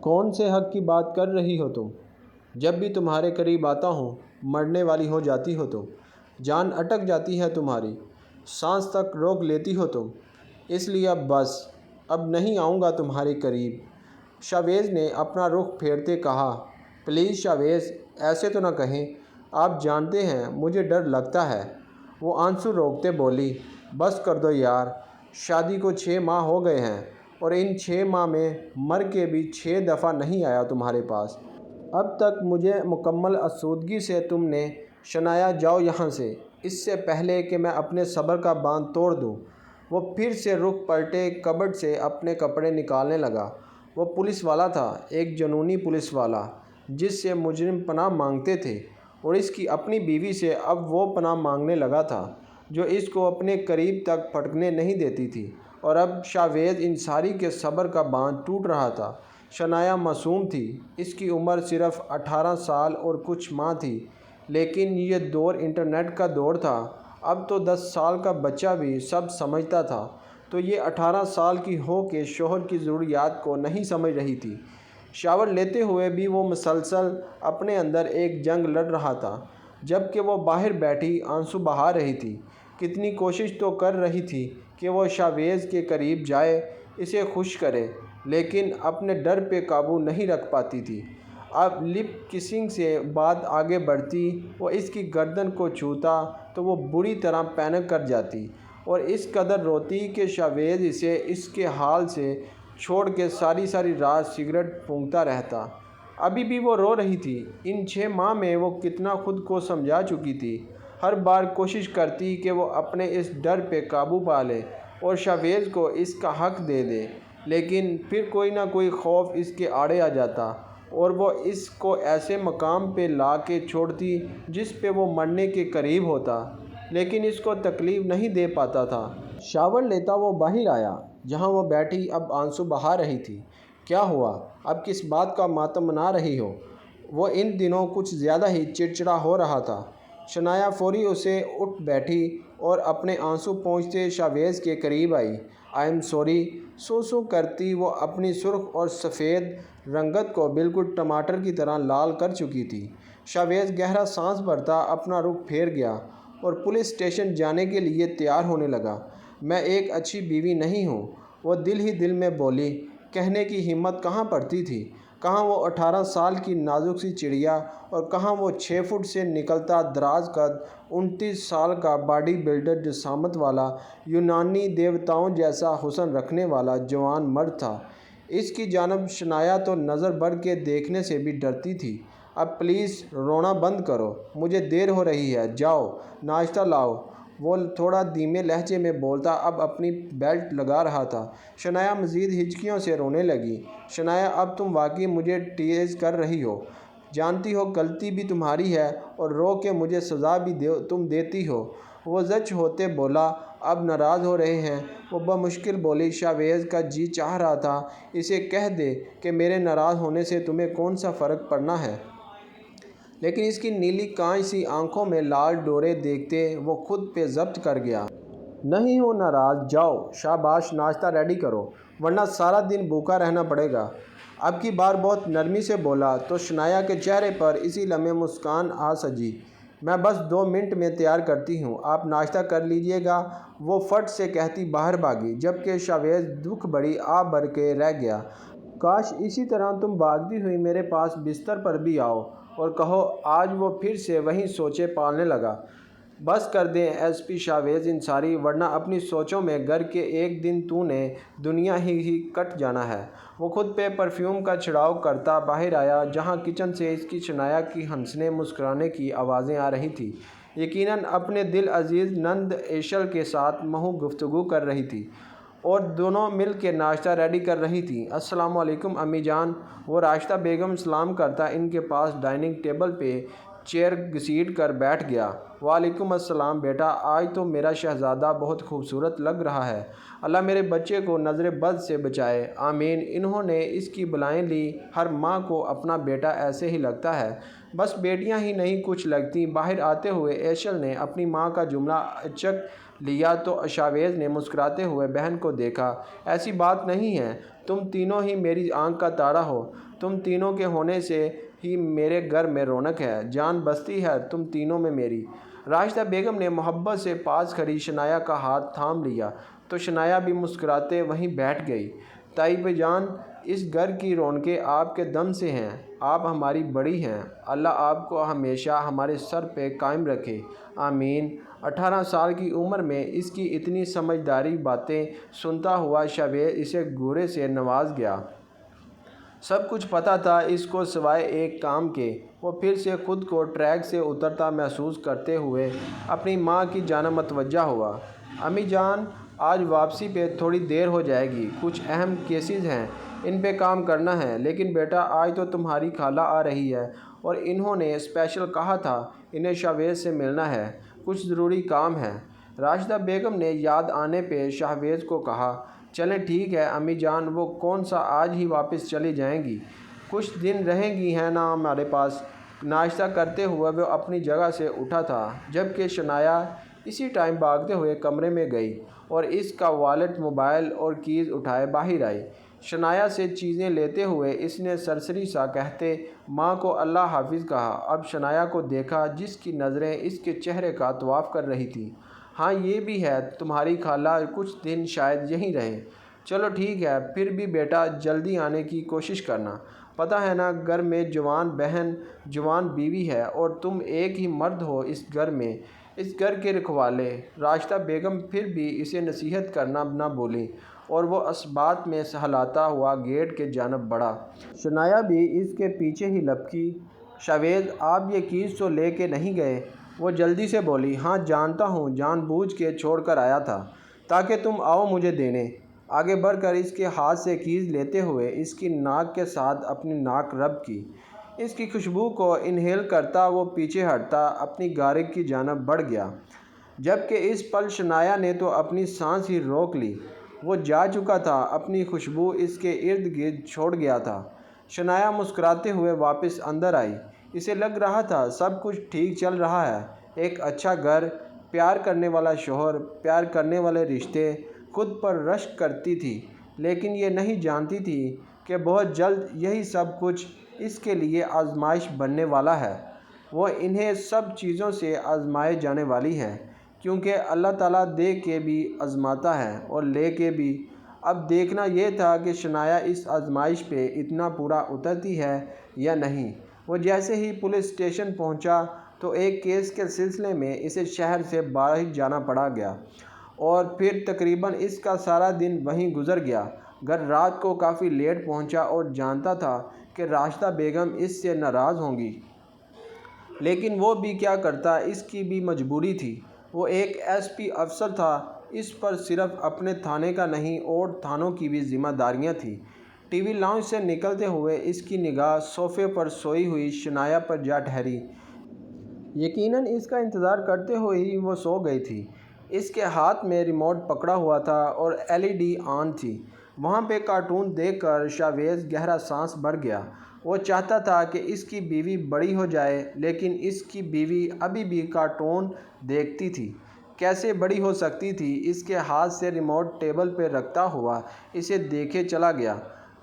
کون سے حق کی بات کر رہی ہو تم؟ جب بھی تمہارے قریب آتا ہوں مرنے والی ہو جاتی ہو تم، جان اٹک جاتی ہے تمہاری، سانس تک روک لیتی ہو تم۔ اس لیے اب بس، اب نہیں آؤں گا تمہارے قریب۔ شاویز نے اپنا رخ پھیرتے کہا۔ پلیز شاویز، ایسے تو نہ کہیں، آپ جانتے ہیں مجھے ڈر لگتا ہے۔ وہ آنسو روکتے بولی۔ بس کر دو یار، شادی کو 6 ماہ ہو گئے ہیں اور ان 6 ماہ میں مر کے بھی 6 دفعہ نہیں آیا تمہارے پاس۔ اب تک مجھے مکمل آسودگی سے تم نے شنایا جاؤ یہاں سے، اس سے پہلے کہ میں اپنے صبر کا باندھ توڑ دوں۔ وہ پھر سے رخ پلٹے کبرڈ سے اپنے کپڑے نکالنے لگا۔ وہ پولیس والا تھا، ایک جنونی پولیس والا، جس سے مجرم پناہ مانگتے تھے، اور اس کی اپنی بیوی سے اب وہ پناہ مانگنے لگا تھا جو اس کو اپنے قریب تک پھٹکنے نہیں دیتی تھی۔ اور اب شاویز انصاری کے صبر کا باندھ ٹوٹ رہا تھا۔ شنایا معصوم تھی، اس کی عمر صرف 18 سال اور کچھ ماہ تھی، لیکن یہ دور انٹرنیٹ کا دور تھا۔ اب تو 10 سال کا بچہ بھی سب سمجھتا تھا، تو یہ 18 سال کی ہو کے شوہر کی ضروریات کو نہیں سمجھ رہی تھی۔ شاور لیتے ہوئے بھی وہ مسلسل اپنے اندر ایک جنگ لڑ رہا تھا، جب کہ وہ باہر بیٹھی آنسو بہا رہی تھی۔ کتنی کوشش تو کر رہی تھی کہ وہ شاویز کے قریب جائے، اسے خوش کرے، لیکن اپنے ڈر پہ قابو نہیں رکھ پاتی تھی۔ اب لپ کسنگ سے بات آگے بڑھتی، وہ اس کی گردن کو چھوتا تو وہ بری طرح پینک کر جاتی اور اس قدر روتی کہ شاویز اسے اس کے حال سے چھوڑ کے ساری رات سگریٹ پھونکتا رہتا۔ ابھی بھی وہ رو رہی تھی۔ ان 6 ماہ میں وہ کتنا خود کو سمجھا چکی تھی۔ ہر بار کوشش کرتی کہ وہ اپنے اس ڈر پہ قابو پا لے اور شاویز کو اس کا حق دے دے، لیکن پھر کوئی نہ کوئی خوف اس کے آڑے آ جاتا اور وہ اس کو ایسے مقام پہ لا کے چھوڑتی جس پہ وہ مرنے کے قریب ہوتا، لیکن اس کو تکلیف نہیں دے پاتا تھا۔ شاور لیتا وہ باہر آیا، جہاں وہ بیٹھی اب آنسو بہا رہی تھی۔ کیا ہوا؟ اب کس بات کا ماتم منا رہی ہو؟ وہ ان دنوں کچھ زیادہ ہی چڑچڑا ہو رہا تھا۔ شنایا فوری اسے اٹھ بیٹھی اور اپنے آنسو پونچھتے شاویز کے قریب آئی۔ آئی ایم سوری، سو کرتی وہ اپنی سرخ اور سفید رنگت کو بالکل ٹماٹر کی طرح لال کر چکی تھی۔ شاویز گہرا سانس بھرتا اپنا رخ پھیر گیا اور پولیس اسٹیشن جانے کے لیے تیار ہونے لگا۔ میں ایک اچھی بیوی نہیں ہوں، وہ دل ہی دل میں بولی۔ کہنے کی ہمت کہاں پڑتی تھی؟ کہاں وہ 18 سال کی نازک سی چڑیا اور کہاں وہ 6 فٹ سے نکلتا دراز قد 29 سال کا باڈی بلڈر جسامت والا یونانی دیوتاؤں جیسا حسن رکھنے والا جوان مرد تھا۔ اس کی جانب شنایا تو نظر بڑھ کے دیکھنے سے بھی ڈرتی تھی۔ اب پلیز رونا بند کرو، مجھے دیر ہو رہی ہے، جاؤ ناشتہ لاؤ۔ وہ تھوڑا دھیمے لہجے میں بولتا اب اپنی بیلٹ لگا رہا تھا۔ شنایا مزید ہچکیوں سے رونے لگی۔ شنایا اب تم واقعی مجھے ٹیز کر رہی ہو، جانتی ہو غلطی بھی تمہاری ہے اور رو کے مجھے سزا بھی تم دیتی ہو۔ وہ زچ ہوتے بولا۔ اب ناراض ہو رہے ہیں؟ وہ بمشکل بولی۔ شاویز کا جی چاہ رہا تھا اسے کہہ دے کہ میرے ناراض ہونے سے تمہیں کون سا فرق پڑنا ہے، لیکن اس کی نیلی کانچ سی آنکھوں میں لال ڈورے دیکھتے وہ خود پہ ضبط کر گیا۔ نہیں ہوں ناراض، جاؤ شاباش ناشتہ ریڈی کرو، ورنہ سارا دن بھوکا رہنا پڑے گا۔ اب کی بار بہت نرمی سے بولا تو شنایا کے چہرے پر اسی لمحے مسکان آ سجی۔ میں بس 2 منٹ میں تیار کرتی ہوں، آپ ناشتہ کر لیجئے گا، وہ فٹ سے کہتی باہر بھاگی، جبکہ شاویز دکھ بھری آہ بھر کے رہ گیا۔ کاش اسی طرح تم بھاگتی ہوئی میرے پاس بستر پر بھی آؤ اور کہو۔ آج وہ پھر سے وہی سوچیں پالنے لگا۔ بس کر دیں ایس پی شاویز انصاری، ورنہ اپنی سوچوں میں گر کے ایک دن تو نے دنیا ہی کٹ جانا ہے۔ وہ خود پہ پرفیوم کا چھڑکاؤ کرتا باہر آیا، جہاں کچن سے اس کی شنایا کی ہنسنے مسکرانے کی آوازیں آ رہی تھیں۔ یقیناً اپنے دل عزیز نند ایشل کے ساتھ محو گفتگو کر رہی تھی اور دونوں مل کے ناشتہ ریڈی کر رہی تھیں۔ السلام علیکم امی جان، وہ راشدہ بیگم سلام کرتا ان کے پاس ڈائننگ ٹیبل پہ چیئر گھسیٹ کر بیٹھ گیا۔ وعلیکم السلام بیٹا، آج تو میرا شہزادہ بہت خوبصورت لگ رہا ہے۔ اللہ میرے بچے کو نظر بد سے بچائے، آمین۔ انہوں نے اس کی بلائیں لی۔ ہر ماں کو اپنا بیٹا ایسے ہی لگتا ہے، بس بیٹیاں ہی نہیں کچھ لگتی۔ باہر آتے ہوئے ایشل نے اپنی ماں کا جملہ اچک لیا تو شاویز نے مسکراتے ہوئے بہن کو دیکھا۔ ایسی بات نہیں ہے، تم تینوں ہی میری آنکھ کا تارا ہو، تم تینوں کے ہونے سے ہی میرے گھر میں رونق ہے، جان بستی ہے تم تینوں میں میری۔ راشدہ بیگم نے محبت سے پاس کھڑی شنایا کا ہاتھ تھام لیا تو شنایا بھی مسکراتے وہیں بیٹھ گئی۔ طیبہ جان، اس گھر کی رونقیں آپ کے دم سے ہیں، آپ ہماری بڑی ہیں، اللہ آپ کو ہمیشہ ہمارے سر پہ قائم رکھے، آمین۔ 18 سال کی عمر میں اس کی اتنی سمجھداری باتیں سنتا ہوا شاویز اسے گورے سے نواز گیا۔ سب کچھ پتہ تھا اس کو سوائے ایک کام کے۔ وہ پھر سے خود کو ٹریک سے اترتا محسوس کرتے ہوئے اپنی ماں کی جانب متوجہ ہوا۔ امی جان، آج واپسی پہ تھوڑی دیر ہو جائے گی، کچھ اہم کیسز ہیں، ان پہ کام کرنا ہے۔ لیکن بیٹا، آج تو تمہاری خالہ آ رہی ہے اور انہوں نے اسپیشل کہا تھا انہیں شاویز سے ملنا ہے، کچھ ضروری کام ہے۔ راشدہ بیگم نے یاد آنے پہ شاویز کو کہا، چلیں ٹھیک ہے امی جان، وہ کون سا آج ہی واپس چلی جائیں گی، کچھ دن رہیں گی ہے نا ہمارے پاس۔ ناشتہ کرتے ہوئے وہ اپنی جگہ سے اٹھا تھا جبکہ شنایا اسی ٹائم بھاگتے ہوئے کمرے میں گئی اور اس کا والیٹ، موبائل اور کیز اٹھائے باہر آئی۔ شنایا سے چیزیں لیتے ہوئے اس نے سرسری سا کہتے ماں کو اللہ حافظ کہا۔ اب شنایا کو دیکھا جس کی نظریں اس کے چہرے کا طواف کر رہی تھیں۔ ہاں یہ بھی ہے، تمہاری خالہ کچھ دن شاید یہیں رہیں۔ چلو ٹھیک ہے، پھر بھی بیٹا جلدی آنے کی کوشش کرنا، پتہ ہے نا گھر میں جوان بہن، جوان بیوی ہے اور تم ایک ہی مرد ہو اس گھر میں، اس گھر کے رکھوالے۔ راشدہ بیگم پھر بھی اسے نصیحت کرنا نہ بھولیں اور وہ اسبات میں سہلاتا ہوا گیٹ کے جانب بڑھا۔ شنایا بھی اس کے پیچھے ہی لپکی۔ شاویز، آپ یہ کیز تو لے کے نہیں گئے؟ وہ جلدی سے بولی۔ ہاں جانتا ہوں، جان بوجھ کے چھوڑ کر آیا تھا تاکہ تم آؤ مجھے دینے۔ آگے بڑھ کر اس کے ہاتھ سے کیز لیتے ہوئے اس کی ناک کے ساتھ اپنی ناک رب کی۔ اس کی خوشبو کو انہیل کرتا وہ پیچھے ہٹتا اپنی گارگ کی جانب بڑھ گیا، جبکہ اس پل شنایا نے تو اپنی سانس ہی روک لی، وہ جا چکا تھا، اپنی خوشبو اس کے ارد گرد چھوڑ گیا تھا۔ شنایا مسکراتے ہوئے واپس اندر آئی، اسے لگ رہا تھا سب کچھ ٹھیک چل رہا ہے، ایک اچھا گھر، پیار کرنے والا شوہر، پیار کرنے والے رشتے، خود پر رشک کرتی تھی، لیکن یہ نہیں جانتی تھی کہ بہت جلد یہی سب کچھ اس کے لیے آزمائش بننے والا ہے۔ وہ انہیں سب چیزوں سے آزمائے جانے والی ہے، کیونکہ اللہ تعالیٰ دے کے بھی آزماتا ہے اور لے کے بھی۔ اب دیکھنا یہ تھا کہ شنایا اس آزمائش پہ اتنا پورا اترتی ہے یا نہیں۔ وہ جیسے ہی پولیس اسٹیشن پہنچا تو ایک کیس کے سلسلے میں اسے شہر سے باہر جانا پڑ گیا اور پھر تقریباً اس کا سارا دن وہیں گزر گیا۔ گھر رات کو کافی لیٹ پہنچا اور جانتا تھا کہ راشدہ بیگم اس سے ناراض ہوں گی، لیکن وہ بھی کیا کرتا، اس کی بھی مجبوری تھی۔ وہ ایک ایس پی افسر تھا، اس پر صرف اپنے تھانے کا نہیں اور تھانوں کی بھی ذمہ داریاں تھیں۔ ٹی وی لاؤنج سے نکلتے ہوئے اس کی نگاہ صوفے پر سوئی ہوئی شنایا پر جا ٹھہری۔ یقیناً اس کا انتظار کرتے ہوئے ہی وہ سو گئی تھی۔ اس کے ہاتھ میں ریموٹ پکڑا ہوا تھا اور ایل ای ڈی آن تھی۔ وہاں پہ کارٹون دیکھ کر شاویز گہرا سانس بھر گیا۔ وہ چاہتا تھا کہ اس کی بیوی بڑی ہو جائے، لیکن اس کی بیوی ابھی بھی کارٹون دیکھتی تھی۔ کیسے بڑی ہو سکتی تھی؟ اس کے ہاتھ سے ریموٹ ٹیبل پہ رکھتا ہوا اسے دیکھے چلا گیا۔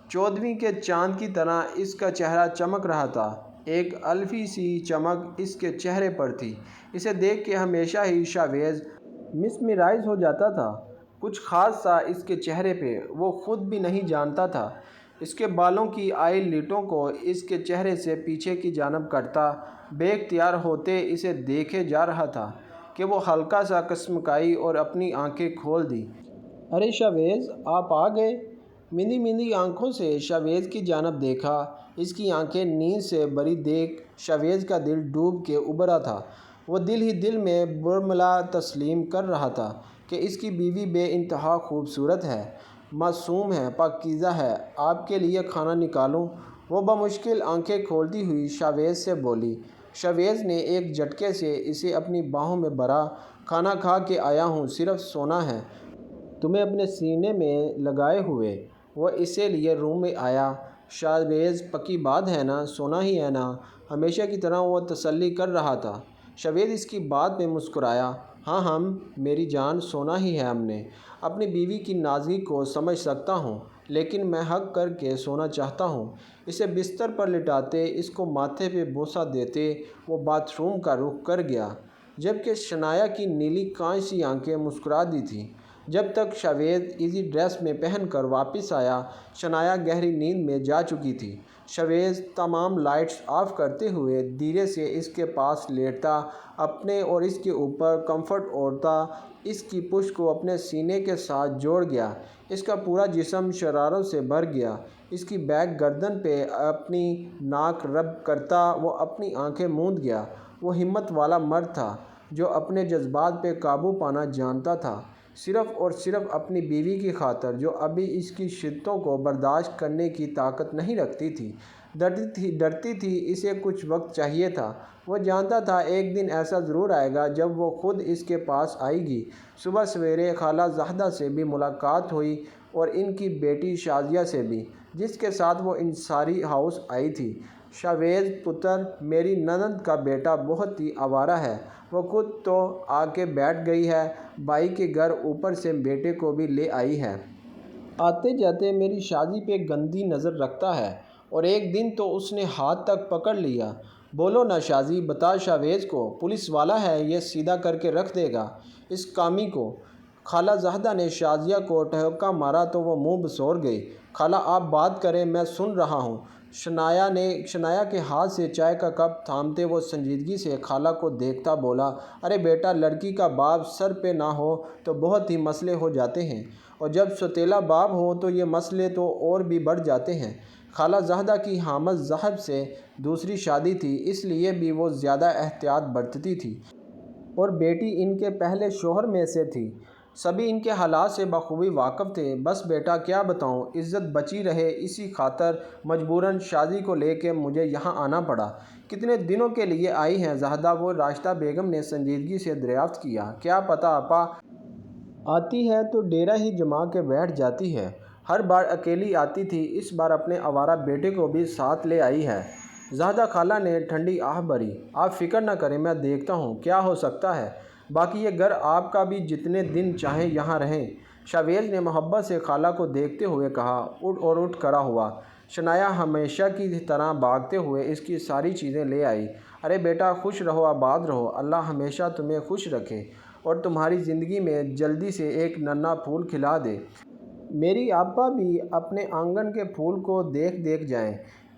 14ویں کے چاند کی طرح اس کا چہرہ چمک رہا تھا، ایک الفی سی چمک اس کے چہرے پر تھی۔ اسے دیکھ کے ہمیشہ ہی شاویز مسمرائز ہو جاتا تھا، کچھ خاص سا اس کے چہرے پہ، وہ خود بھی نہیں جانتا تھا۔ اس کے بالوں کی آئی لٹوں کو اس کے چہرے سے پیچھے کی جانب کرتا بے اختیار ہوتے اسے دیکھے جا رہا تھا کہ وہ ہلکا سا کسمکائی اور اپنی آنکھیں کھول دی۔ ارے شاویز، آپ آ گئے؟ مندی مندی آنکھوں سے شاویز کی جانب دیکھا۔ اس کی آنکھیں نیند سے بھری دیکھ شاویز کا دل ڈوب کے ابھرا تھا۔ وہ دل ہی دل میں برملا تسلیم کر رہا تھا کہ اس کی بیوی بے انتہا خوبصورت ہے، معصوم ہے، پاکیزہ ہے۔ آپ کے لیے کھانا نکالوں؟ وہ بمشکل آنکھیں کھولتی ہوئی شاویز سے بولی۔ شاویز نے ایک جھٹکے سے اسے اپنی باہوں میں بھرا۔ کھانا کھا کے آیا ہوں، صرف سونا ہے تمہیں اپنے سینے میں لگائے ہوئے۔ وہ اسے لیے روم میں آیا۔ شاویز پکی بات ہے نا، سونا ہی ہے نا، ہمیشہ کی طرح وہ تسلی کر رہا تھا۔ شاویز اس کی بات میں مسکرایا۔ ہاں میری جان، سونا ہی ہے ہم نے۔ اپنی بیوی کی نازکی کو سمجھ سکتا ہوں، لیکن میں حق کر کے سونا چاہتا ہوں۔ اسے بستر پر لٹاتے، اس کو ماتھے پہ بوسہ دیتے وہ باتھ روم کا رخ کر گیا، جبکہ شنایا کی نیلی کانچ سی آنکھیں مسکرا دی تھیں۔ جب تک شاویز ایزی ڈریس میں پہن کر واپس آیا، شنایا گہری نیند میں جا چکی تھی۔ شاویز تمام لائٹس آف کرتے ہوئے دھیرے سے اس کے پاس لیٹتا، اپنے اور اس کے اوپر کمفرٹ اوڑھتا، اس کی پشت کو اپنے سینے کے ساتھ جوڑ گیا۔ اس کا پورا جسم شراروں سے بھر گیا۔ اس کی بیک گردن پہ اپنی ناک رب کرتا وہ اپنی آنکھیں موند گیا۔ وہ ہمت والا مرد تھا جو اپنے جذبات پہ قابو پانا جانتا تھا، صرف اور صرف اپنی بیوی کی خاطر، جو ابھی اس کی شدتوں کو برداشت کرنے کی طاقت نہیں رکھتی تھی۔ ڈرتی تھی، اسے کچھ وقت چاہیے تھا۔ وہ جانتا تھا ایک دن ایسا ضرور آئے گا جب وہ خود اس کے پاس آئے گی۔ صبح سویرے خالہ زاہدہ سے بھی ملاقات ہوئی اور ان کی بیٹی شازیہ سے بھی، جس کے ساتھ وہ انصاری ہاؤس آئی تھی۔ شاویز پتر، میری نند کا بیٹا بہت ہی آوارہ ہے، وہ خود تو آ کے بیٹھ گئی ہے بھائی کے گھر، اوپر سے بیٹے کو بھی لے آئی ہے۔ آتے جاتے میری شازی پہ گندی نظر رکھتا ہے، اور ایک دن تو اس نے ہاتھ تک پکڑ لیا۔ بولو نا شازی، بتا شاویز کو، پولیس والا ہے، یہ سیدھا کر کے رکھ دے گا اس کامی کو۔ خالہ زاہدہ نے شازیہ کو ٹھپکا مارا تو وہ منہ بسور گئی۔ خالہ آپ بات کریں، میں سن رہا ہوں۔ شنایا کے ہاتھ سے چائے کا کپ تھامتے وہ سنجیدگی سے خالہ کو دیکھتا بولا، ارے بیٹا، لڑکی کا باپ سر پہ نہ ہو تو بہت ہی مسئلے ہو جاتے ہیں، اور جب سوتیلا باپ ہو تو یہ مسئلے تو اور بھی بڑھ جاتے ہیں۔ خالہ زاہدہ کی حامد صاحب سے دوسری شادی تھی، اس لیے بھی وہ زیادہ احتیاط برتتی تھی، اور بیٹی ان کے پہلے شوہر میں سے تھی۔ سبھی ان کے حالات سے بخوبی واقف تھے۔ بس بیٹا کیا بتاؤں، عزت بچی رہے اسی خاطر مجبوراً شازی کو لے کے مجھے یہاں آنا پڑا۔ کتنے دنوں کے لیے آئی ہیں زاہدہ؟ وہ راشدہ بیگم نے سنجیدگی سے دریافت کیا۔ کیا پتہ آپا، آتی ہے تو ڈیرا ہی جما کے بیٹھ جاتی ہے۔ ہر بار اکیلی آتی تھی، اس بار اپنے آوارہ بیٹے کو بھی ساتھ لے آئی ہے۔ زاہدہ خالہ نے ٹھنڈی آہ بھری۔ آپ فکر نہ کریں، میں دیکھتا ہوں کیا ہو سکتا ہے، باقی یہ گھر آپ کا بھی، جتنے دن چاہیں یہاں رہیں۔ شاویز نے محبت سے خالہ کو دیکھتے ہوئے کہا، اٹھ کھڑا ہوا۔ شنایا ہمیشہ کی طرح بھاگتے ہوئے اس کی ساری چیزیں لے آئی۔ ارے بیٹا، خوش رہو، آباد رہو، اللہ ہمیشہ تمہیں خوش رکھے اور تمہاری زندگی میں جلدی سے ایک ننا پھول کھلا دے۔ میری آپا بھی اپنے آنگن کے پھول کو دیکھ جائیں۔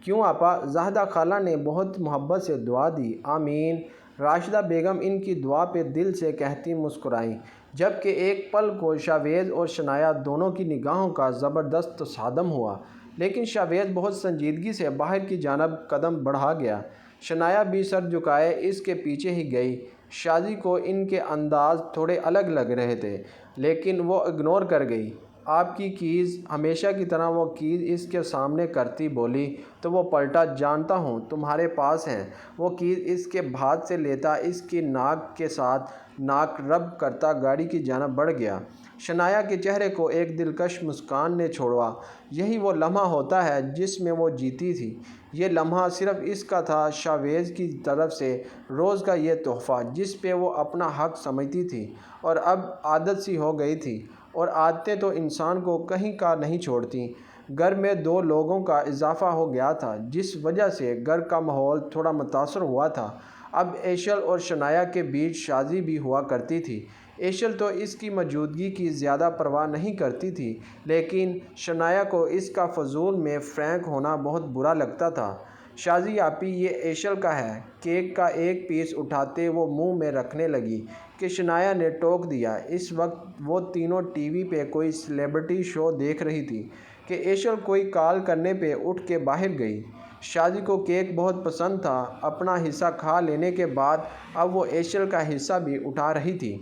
کیوں آپا؟ زاہدہ خالہ نے بہت محبت سے دعا دی۔ آمین۔ راشدہ بیگم ان کی دعا پہ دل سے کہتی مسکرائیں، جبکہ ایک پل کو شاویز اور شنایا دونوں کی نگاہوں کا زبردست تصادم ہوا، لیکن شاویز بہت سنجیدگی سے باہر کی جانب قدم بڑھا گیا۔ شنایا بھی سر جھکائے اس کے پیچھے ہی گئی۔ شازی کو ان کے انداز تھوڑے الگ لگ رہے تھے، لیکن وہ اگنور کر گئی۔ آپ کی کیز، ہمیشہ کی طرح وہ کیز اس کے سامنے کرتی بولی تو وہ پلٹا، جانتا ہوں تمہارے پاس ہیں۔ وہ کیز اس کے ہاتھ سے لیتا، اس کی ناک کے ساتھ ناک رب کرتا گاڑی کی جانب بڑھ گیا۔ شنایا کے چہرے کو ایک دلکش مسکان نے چھوڑا۔ یہی وہ لمحہ ہوتا ہے جس میں وہ جیتی تھی۔ یہ لمحہ صرف اس کا تھا، شاویز کی طرف سے روز کا یہ تحفہ جس پہ وہ اپنا حق سمجھتی تھی، اور اب عادت سی ہو گئی تھی، اور عادتیں تو انسان کو کہیں کا نہیں چھوڑتیں۔ گھر میں 2 لوگوں کا اضافہ ہو گیا تھا، جس وجہ سے گھر کا ماحول تھوڑا متاثر ہوا تھا۔ اب ایشل اور شنایا کے بیچ شازی بھی ہوا کرتی تھی۔ ایشل تو اس کی موجودگی کی زیادہ پرواہ نہیں کرتی تھی، لیکن شنایا کو اس کا فضول میں فرینک ہونا بہت برا لگتا تھا۔ شازی آپی، یہ ایشل کا ہے۔ کیک کا ایک پیس اٹھاتے وہ منہ میں رکھنے لگی کہ شنایا نے ٹوک دیا۔ اس وقت وہ تینوں ٹی وی پہ کوئی سیلیبریٹی شو دیکھ رہی تھی کہ ایشل کوئی کال کرنے پہ اٹھ کے باہر گئی۔ شازی کو کیک بہت پسند تھا۔ اپنا حصہ کھا لینے کے بعد اب وہ ایشل کا حصہ بھی اٹھا رہی تھی۔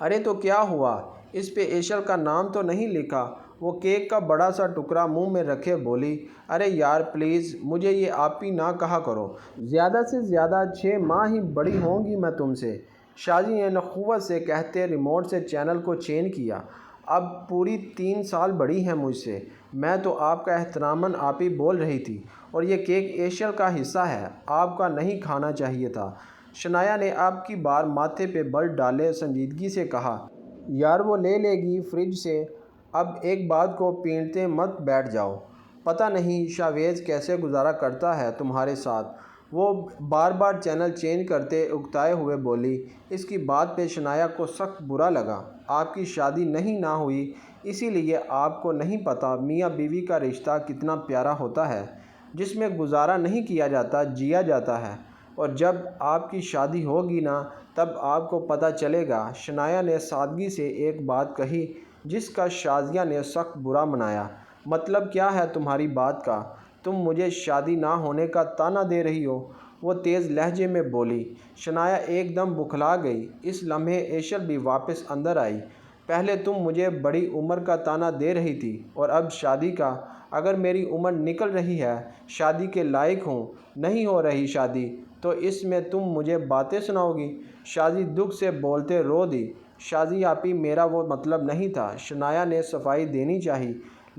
ارے تو کیا ہوا، اس پہ ایشل کا نام تو نہیں لکھا؟ وہ کیک کا بڑا سا ٹکڑا منہ میں رکھے بولی، ارے یار پلیز مجھے یہ آپی نہ کہا کرو، زیادہ سے زیادہ 6 ماہ ہی بڑی ہوں گی میں تم سے۔ شاہجی نے نخوت سے کہتے ریموٹ سے چینل کو چینج کیا، اب پوری 3 سال بڑی ہیں مجھ سے، میں تو آپ کا احتراماً آپی بول رہی تھی، اور یہ کیک ایشل کا حصہ ہے، آپ کا نہیں کھانا چاہیے تھا۔ شنایا نے اب کی بار ماتھے پہ بل ڈالے سنجیدگی سے کہا، یار وہ لے لے گی فریج سے، اب ایک بات کو پینٹتے مت بیٹھ جاؤ۔ پتہ نہیں شاویز کیسے گزارا کرتا ہے تمہارے ساتھ، وہ بار بار چینل چینج کرتے اکتائے ہوئے بولی۔ اس کی بات پہ شنایا کو سخت برا لگا، آپ کی شادی نہیں نہ ہوئی اسی لیے آپ کو نہیں پتہ میاں بیوی کا رشتہ کتنا پیارا ہوتا ہے، جس میں گزارا نہیں کیا جاتا جیا جاتا ہے، اور جب آپ کی شادی ہوگی نا تب آپ کو پتہ چلے گا۔ شنایا نے سادگی سے ایک بات کہی جس کا شازیہ نے سخت برا منایا، مطلب کیا ہے تمہاری بات کا، تم مجھے شادی نہ ہونے کا طعنہ دے رہی ہو؟ وہ تیز لہجے میں بولی۔ شنایا ایک دم بکھلا گئی، اس لمحے ایشل بھی واپس اندر آئی، پہلے تم مجھے بڑی عمر کا طعنہ دے رہی تھی اور اب شادی کا، اگر میری عمر نکل رہی ہے، شادی کے لائق ہوں، نہیں ہو رہی شادی، تو اس میں تم مجھے باتیں سناؤ گی؟ شازی دکھ سے بولتے رو دی، شازی آپی میرا وہ مطلب نہیں تھا۔ شنایا نے صفائی دینی چاہی،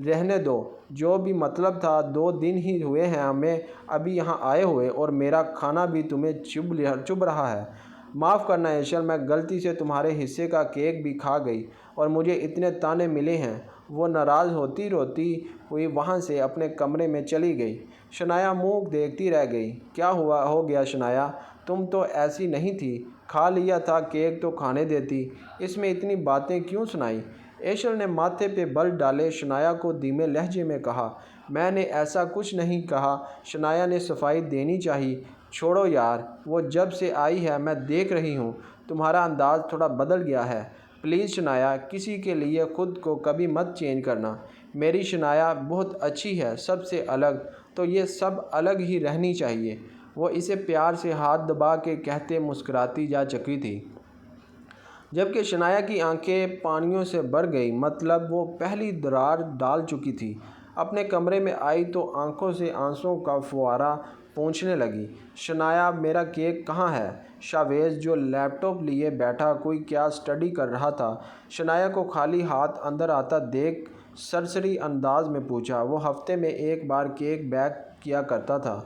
رہنے دو، جو بھی مطلب تھا 2 دن ہی ہوئے ہیں ہمیں ابھی یہاں آئے ہوئے، اور میرا کھانا بھی تمہیں چبھ رہا ہے۔ معاف کرنا ایشل، میں غلطی سے تمہارے حصے کا کیک بھی کھا گئی اور مجھے اتنے طعنے ملے ہیں۔ وہ ناراض ہوتی روتی ہوئی وہاں سے اپنے کمرے میں چلی گئی۔ شنایا منہ دیکھتی رہ گئی۔ کیا ہو گیا شنایا، تم تو ایسی نہیں تھی، کھا لیا تھا کیک تو کھانے دیتی، اس میں اتنی باتیں کیوں سنائی؟ ایشل نے ماتھے پہ بل ڈالے شنایا کو دھیمے لہجے میں کہا، میں نے ایسا کچھ نہیں کہا۔ شنایا نے صفائی دینی چاہی، چھوڑو یار، وہ جب سے آئی ہے میں دیکھ رہی ہوں تمہارا انداز تھوڑا بدل گیا ہے، پلیز شنایا کسی کے لیے خود کو کبھی مت چینج کرنا۔ میری شنایا بہت اچھی ہے، سب سے الگ، تو یہ سب الگ ہی رہنی چاہیے۔ وہ اسے پیار سے ہاتھ دبا کے کہتے مسکراتی جا چکی تھی، جبکہ شنایا کی آنکھیں پانیوں سے بھر گئی، مطلب وہ پہلی درار ڈال چکی تھی۔ اپنے کمرے میں آئی تو آنکھوں سے آنسوؤں کا فوارہ پونچھنے لگی۔ شنایا میرا کیک کہاں ہے؟ شاویز جو لیپ ٹاپ لیے بیٹھا کوئی کیا اسٹڈی کر رہا تھا، شنایا کو خالی ہاتھ اندر آتا دیکھ سرسری انداز میں پوچھا۔ وہ ہفتے میں ایک بار کیک بیک کیا کرتا تھا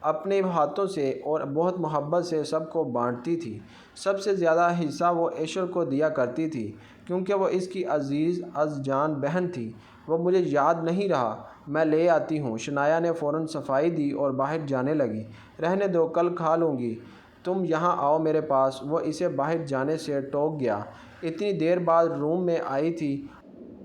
اپنے ہاتھوں سے اور بہت محبت سے سب کو بانٹتی تھی، سب سے زیادہ حصہ وہ ایشل کو دیا کرتی تھی کیونکہ وہ اس کی عزیز از جان بہن تھی۔ وہ مجھے یاد نہیں رہا، میں لے آتی ہوں۔ شنایا نے فوراً صفائی دی اور باہر جانے لگی۔ رہنے دو، کل کھا لوں گی، تم یہاں آؤ میرے پاس۔ وہ اسے باہر جانے سے ٹوک گیا، اتنی دیر بعد روم میں آئی تھی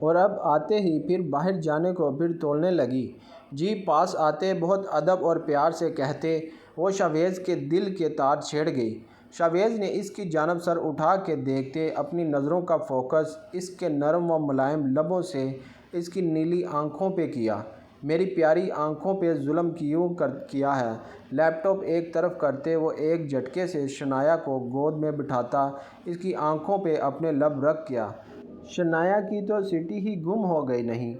اور اب آتے ہی پھر باہر جانے کو پھر تولنے لگی۔ جی پاس آتے بہت ادب اور پیار سے کہتے، وہ شاویز کے دل کے تار چھیڑ گئی۔ شاویز نے اس کی جانب سر اٹھا کے دیکھتے اپنی نظروں کا فوکس اس کے نرم و ملائم لبوں سے اس کی نیلی آنکھوں پہ کیا۔ میری پیاری آنکھوں پہ ظلم کیوں کیا ہے؟ لیپ ٹاپ ایک طرف کرتے وہ ایک جھٹکے سے شنایا کو گود میں بٹھاتا اس کی آنکھوں پہ اپنے لب رکھ گیا۔ شنایا کی تو سٹی ہی گم ہو گئی، نہیں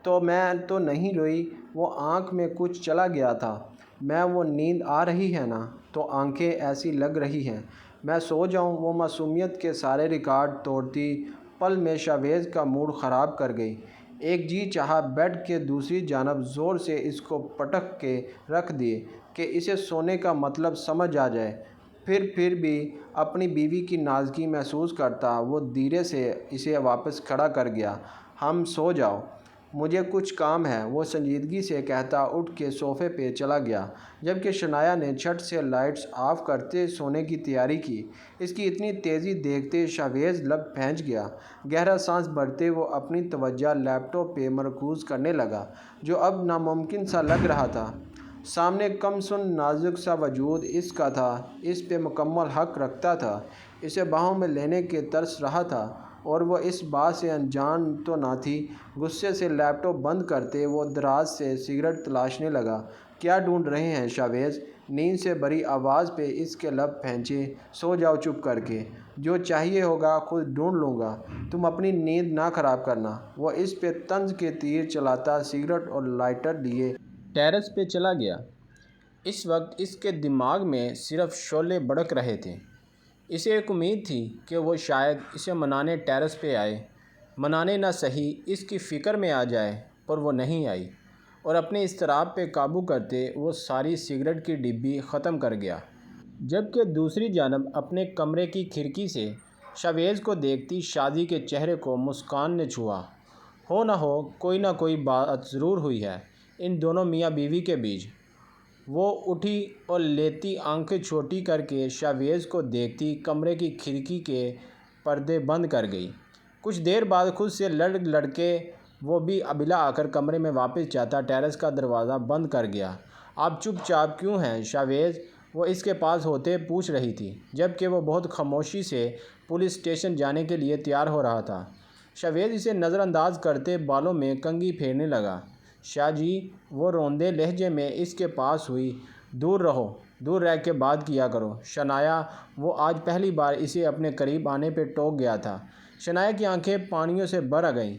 تو میں تو نہیں روئی، وہ آنکھ میں کچھ چلا گیا تھا۔ میں وہ نیند آ رہی ہے نا، تو آنکھیں ایسی لگ رہی ہیں، میں سو جاؤں؟ وہ معصومیت کے سارے ریکارڈ توڑتی پل میں شاویز کا موڈ خراب کر گئی۔ ایک جی چاہا بیڈ کے دوسری جانب زور سے اس کو پٹک کے رکھ دے کہ اسے سونے کا مطلب سمجھ آ جائے، پھر بھی اپنی بیوی کی نازکی محسوس کرتا وہ دھیرے سے اسے واپس کھڑا کر گیا۔ ہم سو جاؤ، مجھے کچھ کام ہے، وہ سنجیدگی سے کہتا اٹھ کے صوفے پہ چلا گیا، جبکہ شنایا نے جھٹ سے لائٹس آف کرتے سونے کی تیاری کی۔ اس کی اتنی تیزی دیکھتے شاویز لب پھینچ گیا، گہرا سانس بھرتے وہ اپنی توجہ لیپ ٹاپ پہ مرکوز کرنے لگا جو اب ناممکن سا لگ رہا تھا۔ سامنے کم سن نازک سا وجود اس کا تھا، اس پہ مکمل حق رکھتا تھا، اسے باہوں میں لینے کے ترس رہا تھا، اور وہ اس بات سے انجان تو نہ تھی۔ غصے سے لیپ ٹاپ بند کرتے وہ دراز سے سگریٹ تلاشنے لگا۔ کیا ڈھونڈ رہے ہیں شاویز؟ نیند سے بھری آواز پہ اس کے لب پھینچے، سو جاؤ چپ کر کے۔ جو چاہیے ہوگا خود ڈھونڈ لوں گا، تم اپنی نیند نہ خراب کرنا۔ وہ اس پہ طنز کے تیر چلاتا سگریٹ اور لائٹر لیے ٹیرس پہ چلا گیا۔ اس وقت اس کے دماغ میں صرف شعلے بھڑک رہے تھے۔ اسے ایک امید تھی کہ وہ شاید اسے منانے ٹیرس پہ آئے، منانے نہ صحیح اس کی فکر میں آ جائے، پر وہ نہیں آئی، اور اپنے اضطراب پہ قابو کرتے وہ ساری سگریٹ کی ڈبی ختم کر گیا۔ جبکہ دوسری جانب اپنے کمرے کی کھڑکی سے شاویز کو دیکھتی شادی کے چہرے کو مسکان نے چھوا۔ ہو نہ کوئی بات ضرور ہوئی ہے ان دونوں میاں بیوی کے بیچ۔ وہ اٹھی اور لیتی آنکھیں چھوٹی کر کے شاویز کو دیکھتی کمرے کی کھڑکی کے پردے بند کر گئی۔ کچھ دیر بعد خود سے لڑ کے وہ بھی بلا آ کر کمرے میں واپس جاتا ٹیرس کا دروازہ بند کر گیا۔ آپ چپ چاپ کیوں ہیں شاویز؟ وہ اس کے پاس ہوتے پوچھ رہی تھی، جبکہ وہ بہت خاموشی سے پولیس اسٹیشن جانے کے لیے تیار ہو رہا تھا۔ شاویز اسے نظر انداز کرتے بالوں میں کنگھی پھیرنے لگا۔ شاہ جی، وہ روندے لہجے میں اس کے پاس ہوئی۔ دور رہو، دور رہ کے بات کیا کرو شنایا۔ وہ آج پہلی بار اسے اپنے قریب آنے پہ ٹوک گیا تھا۔ شنایا کی آنکھیں پانیوں سے بھر گئیں۔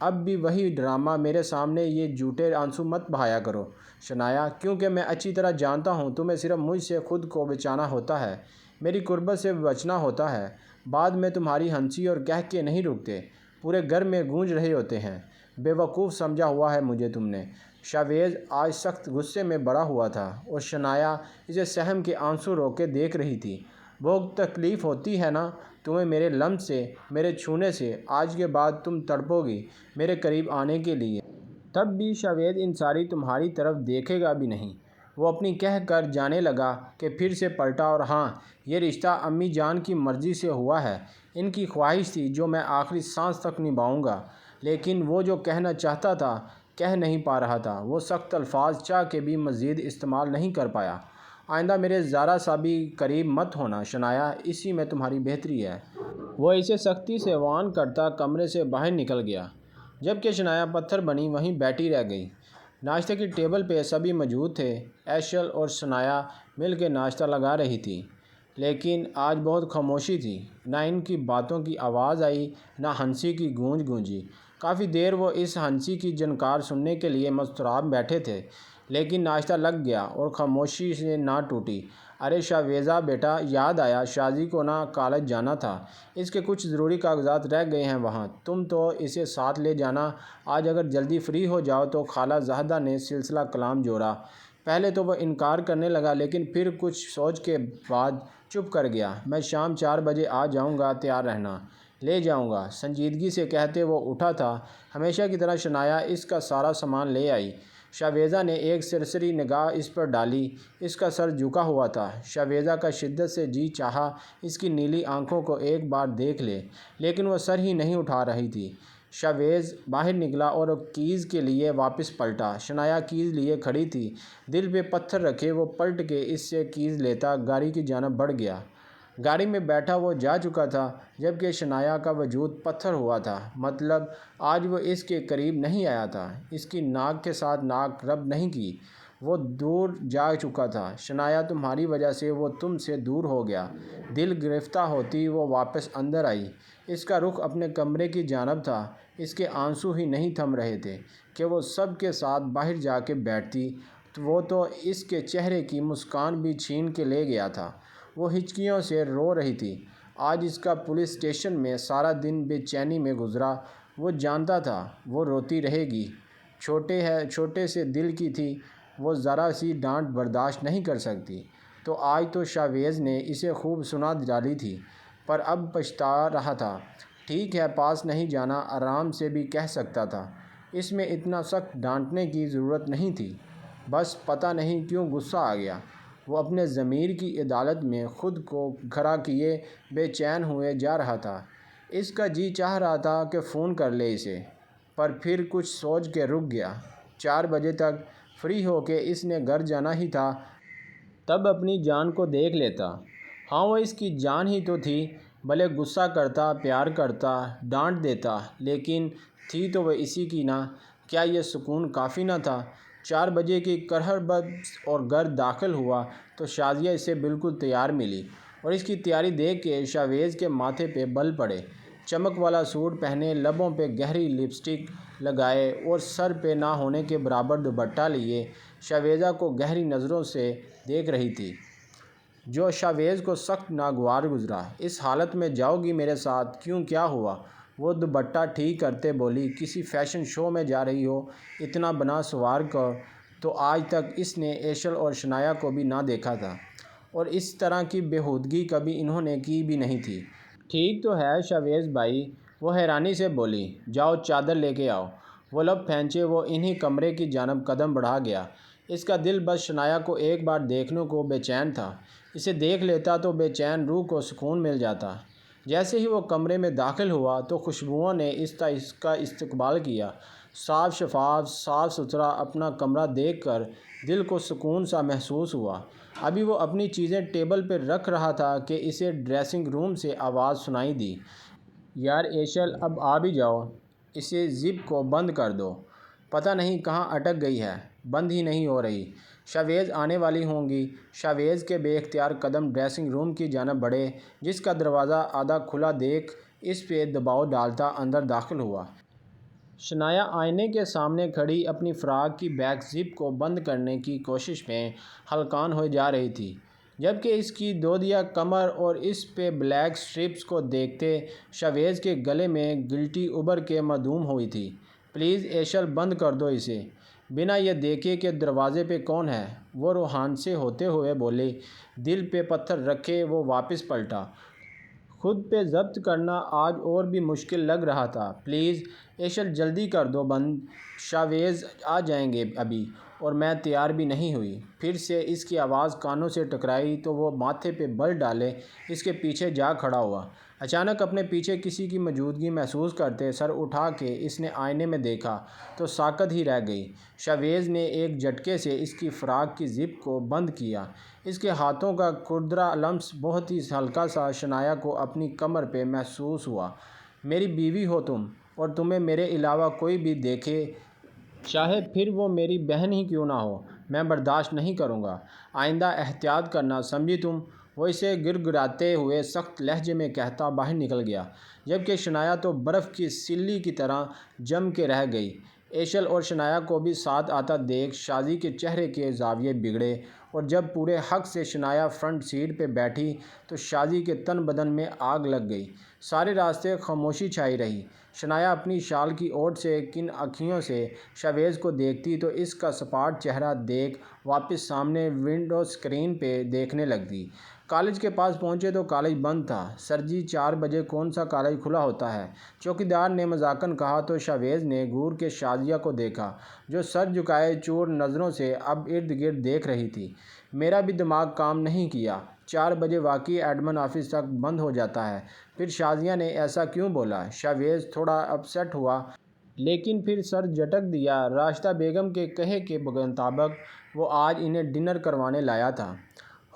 اب بھی وہی ڈرامہ، میرے سامنے یہ جھوٹے آنسو مت بہایا کرو شنایا، کیونکہ میں اچھی طرح جانتا ہوں تمہیں صرف مجھ سے خود کو بچانا ہوتا ہے، میری قربت سے بچنا ہوتا ہے۔ بعد میں تمہاری ہنسی اور کہکے نہیں رکتے، پورے گھر میں گونج رہے ہوتے ہیں۔ بے وقوف سمجھا ہوا ہے مجھے تم نے۔ شاویز آج سخت غصے میں بھرا ہوا تھا اور شنایا اسے سہم کے آنسو روکے دیکھ رہی تھی۔ بہت تکلیف ہوتی ہے نا تمہیں میرے لمس سے، میرے چھونے سے؟ آج کے بعد تم تڑپو گی میرے قریب آنے کے لیے۔ تب بھی شاویز انصاری تمہاری طرف دیکھے گا بھی نہیں۔ وہ اپنی کہہ کر جانے لگا کہ پھر سے پلٹا، اور ہاں، یہ رشتہ امی جان کی مرضی سے ہوا ہے، ان کی خواہش تھی جو میں آخری سانس تک نبھاؤں گا۔ لیکن وہ جو کہنا چاہتا تھا کہہ نہیں پا رہا تھا، وہ سخت الفاظ چاہ کے بھی مزید استعمال نہیں کر پایا۔ آئندہ میرے ذرا سا بھی قریب مت ہونا شنایا، اسی میں تمہاری بہتری ہے۔ وہ اسے سختی سے وان کرتا کمرے سے باہر نکل گیا، جبکہ شنایا پتھر بنی وہیں بیٹھی رہ گئی۔ ناشتے کی ٹیبل پہ سبھی موجود تھے۔ ایشل اور شنایا مل کے ناشتہ لگا رہی تھی، لیکن آج بہت خاموشی تھی۔ نہ ان کی باتوں کی آواز آئی، نہ ہنسی کی گونج گونجی۔ کافی دیر وہ اس ہنسی کی جھنکار سننے کے لیے مضطرب بیٹھے تھے، لیکن ناشتہ لگ گیا اور خاموشی سے نہ ٹوٹی۔ ارے شاویزا بیٹا، یاد آیا شادی کو نہ کالج جانا تھا، اس کے کچھ ضروری کاغذات رہ گئے ہیں وہاں، تم تو اسے ساتھ لے جانا آج اگر جلدی فری ہو جاؤ تو۔ خالہ زاہدہ نے سلسلہ کلام جوڑا۔ پہلے تو وہ انکار کرنے لگا، لیکن پھر کچھ سوچ کے بعد چپ کر گیا۔ میں شام 4 بجے آ جاؤں گا، تیار رہنا، لے جاؤں گا، سنجیدگی سے کہتے وہ اٹھا تھا۔ ہمیشہ کی طرح شنایا اس کا سارا سامان لے آئی۔ شاویزا نے ایک سرسری نگاہ اس پر ڈالی، اس کا سر جھکا ہوا تھا۔ شاویزا کا شدت سے جی چاہا اس کی نیلی آنکھوں کو ایک بار دیکھ لے، لیکن وہ سر ہی نہیں اٹھا رہی تھی۔ شاویز باہر نکلا اور کیز کے لیے واپس پلٹا۔ شنایا کیز لیے کھڑی تھی، دل پہ پتھر رکھے۔ وہ پلٹ کے اس سے کیز لیتا گاڑی کی جانب بڑھ گیا۔ گاڑی میں بیٹھا وہ جا چکا تھا، جبکہ شنایا کا وجود پتھر ہوا تھا۔ مطلب آج وہ اس کے قریب نہیں آیا تھا، اس کی ناک کے ساتھ ناک رب نہیں کی، وہ دور جا چکا تھا۔ شنایا، تمہاری وجہ سے وہ تم سے دور ہو گیا۔ دل گرفتہ ہوتی وہ واپس اندر آئی۔ اس کا رخ اپنے کمرے کی جانب تھا، اس کے آنسو ہی نہیں تھم رہے تھے کہ وہ سب کے ساتھ باہر جا کے بیٹھتی۔ وہ تو اس کے چہرے کی مسکان بھی چھین کے لے گیا تھا۔ وہ ہچکیوں سے رو رہی تھی۔ آج اس کا پولیس اسٹیشن میں سارا دن بے چینی میں گزرا۔ وہ جانتا تھا وہ روتی رہے گی، چھوٹے سے دل کی تھی، وہ ذرا سی ڈانٹ برداشت نہیں کر سکتی۔ تو آج تو شاویز نے اسے خوب سنا ڈالی تھی، پر اب پچھتا رہا تھا۔ ٹھیک ہے، پاس نہیں جانا، آرام سے بھی کہہ سکتا تھا، اس میں اتنا سخت ڈانٹنے کی ضرورت نہیں تھی۔ بس پتہ نہیں کیوں غصہ آ گیا۔ وہ اپنے ضمیر کی عدالت میں خود کو کھڑا کیے بے چین ہوئے جا رہا تھا۔ اس کا جی چاہ رہا تھا کہ فون کر لے اسے، پر پھر کچھ سوچ کے رک گیا۔ 4 بجے تک فری ہو کے اس نے گھر جانا ہی تھا، تب اپنی جان کو دیکھ لیتا۔ ہاں، وہ اس کی جان ہی تو تھی، بھلے غصہ کرتا، پیار کرتا، ڈانٹ دیتا، لیکن تھی تو وہ اسی کی نا۔ کیا یہ سکون کافی نہ تھا؟ 4 بجے کی کرہبت اور گھر داخل ہوا تو شازیہ اسے بالکل تیار ملی۔ اور اس کی تیاری دیکھ کے شاویز کے ماتھے پہ بل پڑے۔ چمک والا سوٹ پہنے، لبوں پہ گہری لپسٹک لگائے اور سر پہ نہ ہونے کے برابر دوپٹہ لیے شاویزہ کو گہری نظروں سے دیکھ رہی تھی، جو شاویز کو سخت ناگوار گزرا۔ اس حالت میں جاؤ گی میرے ساتھ؟ کیوں، کیا ہوا؟ وہ دوپٹہ ٹھیک کرتے بولی۔ کسی فیشن شو میں جا رہی ہو، اتنا بنا سوار کر تو آج تک اس نے ایشل اور شنایا کو بھی نہ دیکھا تھا، اور اس طرح کی بےہودگی کبھی انہوں نے کی بھی نہیں تھی۔ ٹھیک تو ہے شاویز بھائی، وہ حیرانی سے بولی۔ جاؤ چادر لے کے آؤ۔ وہ لب پھینچے وہ انہی کمرے کی جانب قدم بڑھا گیا۔ اس کا دل بس شنایا کو ایک بار دیکھنے کو بے چین تھا۔ اسے دیکھ لیتا تو بے چین روح کو سکون مل جاتا۔ جیسے ہی وہ کمرے میں داخل ہوا تو خوشبوؤں نے اس کا استقبال کیا۔ صاف شفاف، صاف ستھرا اپنا کمرہ دیکھ کر دل کو سکون سا محسوس ہوا۔ ابھی وہ اپنی چیزیں ٹیبل پہ رکھ رہا تھا کہ اسے ڈریسنگ روم سے آواز سنائی دی۔ یار ایشل، اب آ بھی جاؤ، اسے زپ کو بند کر دو۔ پتہ نہیں کہاں اٹک گئی ہے، بند ہی نہیں ہو رہی۔ شاویز آنے والی ہوں گی۔ شاویز کے بے اختیار قدم ڈریسنگ روم کی جانب بڑھے، جس کا دروازہ آدھا کھلا دیکھ اس پہ دباؤ ڈالتا اندر داخل ہوا۔ شنایا آئینے کے سامنے کھڑی اپنی فراق کی بیک زپ کو بند کرنے کی کوشش میں ہلکان ہوئے جا رہی تھی، جبکہ اس کی دودیا کمر اور اس پہ بلیک سٹرپس کو دیکھتے شاویز کے گلے میں گلٹی ابھر کے معدوم ہوئی تھی۔ پلیز ایشل، بند کر دو اسے، بنا یہ دیکھے کہ دروازے پہ کون ہے، وہ روحانسے ہوتے ہوئے بولے۔ دل پہ پتھر رکھے وہ واپس پلٹا۔ خود پہ ضبط کرنا آج اور بھی مشکل لگ رہا تھا۔ پلیز ایشل، جلدی کر دو بند، شاویز آ جائیں گے ابھی، اور میں تیار بھی نہیں ہوئی۔ پھر سے اس کی آواز کانوں سے ٹکرائی تو وہ ماتھے پہ بل ڈالے اس کے پیچھے جا کھڑا ہوا۔ اچانک اپنے پیچھے کسی کی موجودگی محسوس کرتے سر اٹھا کے اس نے آئینے میں دیکھا تو ساکت ہی رہ گئی۔ شاویز نے ایک جھٹکے سے اس کی فراق کی زپ کو بند کیا۔ اس کے ہاتھوں کا کھردرا لمس بہت ہی ہلکا سا شنایا کو اپنی کمر پہ محسوس ہوا۔ میری بیوی ہو تم، اور تمہیں میرے علاوہ کوئی بھی دیکھے، چاہے پھر وہ میری بہن ہی کیوں نہ ہو، میں برداشت نہیں کروں گا۔ آئندہ احتیاط کرنا، سمجھی تم؟ وہ اسے گڑگڑاتے ہوئے سخت لہجے میں کہتا باہر نکل گیا، جبکہ شنایا تو برف کی سلی کی طرح جم کے رہ گئی۔ ایشل اور شنایا کو بھی ساتھ آتا دیکھ شازی کے چہرے کے زاویے بگڑے، اور جب پورے حق سے شنایا فرنٹ سیٹ پہ بیٹھی تو شازی کے تن بدن میں آگ لگ گئی۔ سارے راستے خاموشی چھائی رہی۔ شنایا اپنی شال کی اوٹ سے کن آنکھوں سے شاویز کو دیکھتی تو اس کا سپاٹ چہرہ دیکھ واپس سامنے ونڈو اسکرین پہ دیکھنے لگتی۔ کالج کے پاس پہنچے تو کالج بند تھا۔ سر جی، 4 بجے کون سا کالج کھلا ہوتا ہے؟ چوکیدار نے مذاقن کہا تو شاویز نے گور کے شازیہ کو دیکھا، جو سر جھکائے چور نظروں سے اب ارد گرد دیکھ رہی تھی۔ میرا بھی دماغ کام نہیں کیا، 4 بجے واقعی ایڈمن آفس تک بند ہو جاتا ہے۔ پھر شازیہ نے ایسا کیوں بولا؟ شاویز تھوڑا اپسیٹ ہوا، لیکن پھر سر جھٹک دیا۔ راشدہ بیگم کے کہے کے مطابق وہ آج انہیں ڈنر کروانے لایا تھا۔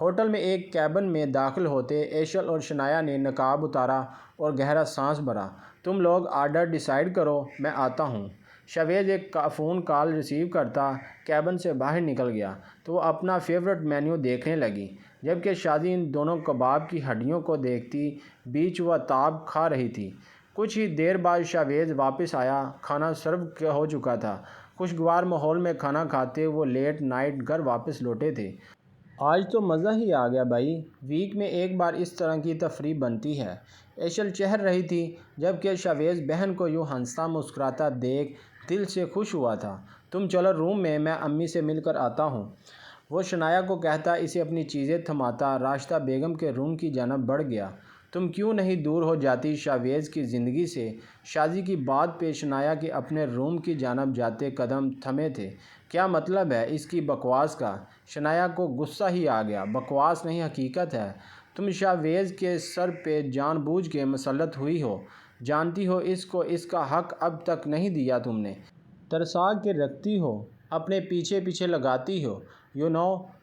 ہوٹل میں ایک کیبن میں داخل ہوتے ایشل اور شنایا نے نقاب اتارا اور گہرا سانس بھرا۔ تم لوگ آرڈر ڈیسائیڈ کرو، میں آتا ہوں۔ شاویز ایک فون کال ریسیو کرتا کیبن سے باہر نکل گیا تو وہ اپنا فیورٹ مینیو دیکھنے لگی، جبکہ شازی ان دونوں کباب کی ہڈیوں کو دیکھتی بیچ و تاب کھا رہی تھی۔ کچھ ہی دیر بعد شاویز واپس آیا۔ کھانا سرو ہو چکا تھا۔ خوشگوار ماحول میں کھانا کھاتے وہ لیٹ نائٹ گھر واپس لوٹے تھے۔ آج تو مزہ ہی آ گیا بھائی، ویک میں ایک بار اس طرح کی تفریح بنتی ہے۔ ایشل چہر رہی تھی، جبکہ شاویز بہن کو یوں ہنستا مسکراتا دیکھ دل سے خوش ہوا تھا۔ تم چلو روم میں امی سے مل کر آتا ہوں، وہ شنایا کو کہتا اسے اپنی چیزیں تھماتا راشدہ بیگم کے روم کی جانب بڑھ گیا۔ تم کیوں نہیں دور ہو جاتی شاویز کی زندگی سے؟ شازی کی بات پہ شنایا کے اپنے روم کی جانب جاتے قدم تھمے تھے۔ کیا مطلب ہے اس کی بکواس کا؟ شنایا کو غصہ ہی آ گیا۔ بکواس نہیں، حقیقت ہے۔ تم شاویز کے سر پہ جان بوجھ کے مسلط ہوئی ہو، جانتی ہو اس کو اس کا حق اب تک نہیں دیا تم نے، ترسا کے رکھتی ہو، اپنے پیچھے پیچھے لگاتی ہو۔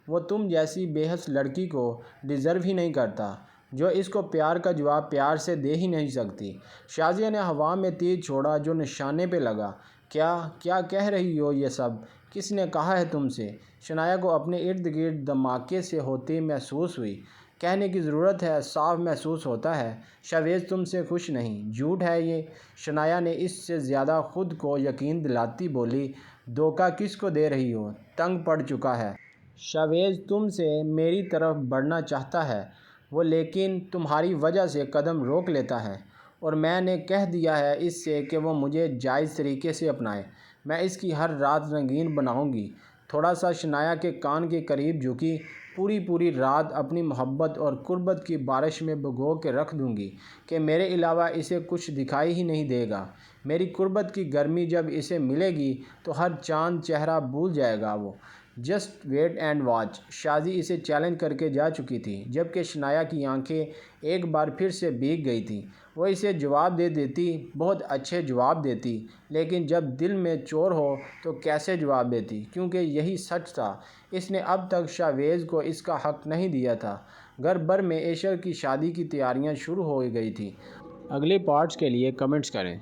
وہ تم جیسی بے حس لڑکی کو ڈیزرو ہی نہیں کرتا، جو اس کو پیار کا جواب پیار سے دے ہی نہیں سکتی۔ شازیہ نے ہوا میں تیر چھوڑا جو نشانے پہ لگا۔ کیا کہہ رہی ہو یہ سب؟ کس نے کہا ہے تم سے؟ شنایا کو اپنے ارد گرد دھماکے سے ہوتی محسوس ہوئی، کہنے کی ضرورت ہے، صاف محسوس ہوتا ہے شاویز تم سے خوش نہیں۔ جھوٹ ہے یہ، شنایا نے اس سے زیادہ خود کو یقین دلاتی بولی۔ دھوکہ کس کو دے رہی ہو؟ تنگ پڑ چکا ہے شاویز تم سے، میری طرف بڑھنا چاہتا ہے وہ، لیکن تمہاری وجہ سے قدم روک لیتا ہے، اور میں نے کہہ دیا ہے اس سے کہ وہ مجھے جائز طریقے سے اپنائے۔ میں اس کی ہر رات رنگین بناؤں گی۔ تھوڑا سا شنایا کے کان کے قریب جھکی۔ پوری رات اپنی محبت اور قربت کی بارش میں بھگو کے رکھ دوں گی کہ میرے علاوہ اسے کچھ دکھائی ہی نہیں دے گا۔ میری قربت کی گرمی جب اسے ملے گی تو ہر چاند چہرہ بھول جائے گا وہ۔ Just wait and watch. Shazi اسے چیلنج کر کے جا چکی تھی، جبکہ شنایا کی آنکھیں ایک بار پھر سے بھیگ گئی تھیں۔ وہ اسے جواب دے دیتی، بہت اچھے جواب دیتی، لیکن جب دل میں چور ہو تو کیسے جواب دیتی، کیونکہ یہی سچ تھا۔ اس نے اب تک شاویز کو اس کا حق نہیں دیا تھا۔ گھر بھر میں ایشر کی شادی کی تیاریاں شروع ہو گئی تھیں۔ اگلے پارٹس کے لیے کمنٹس کریں۔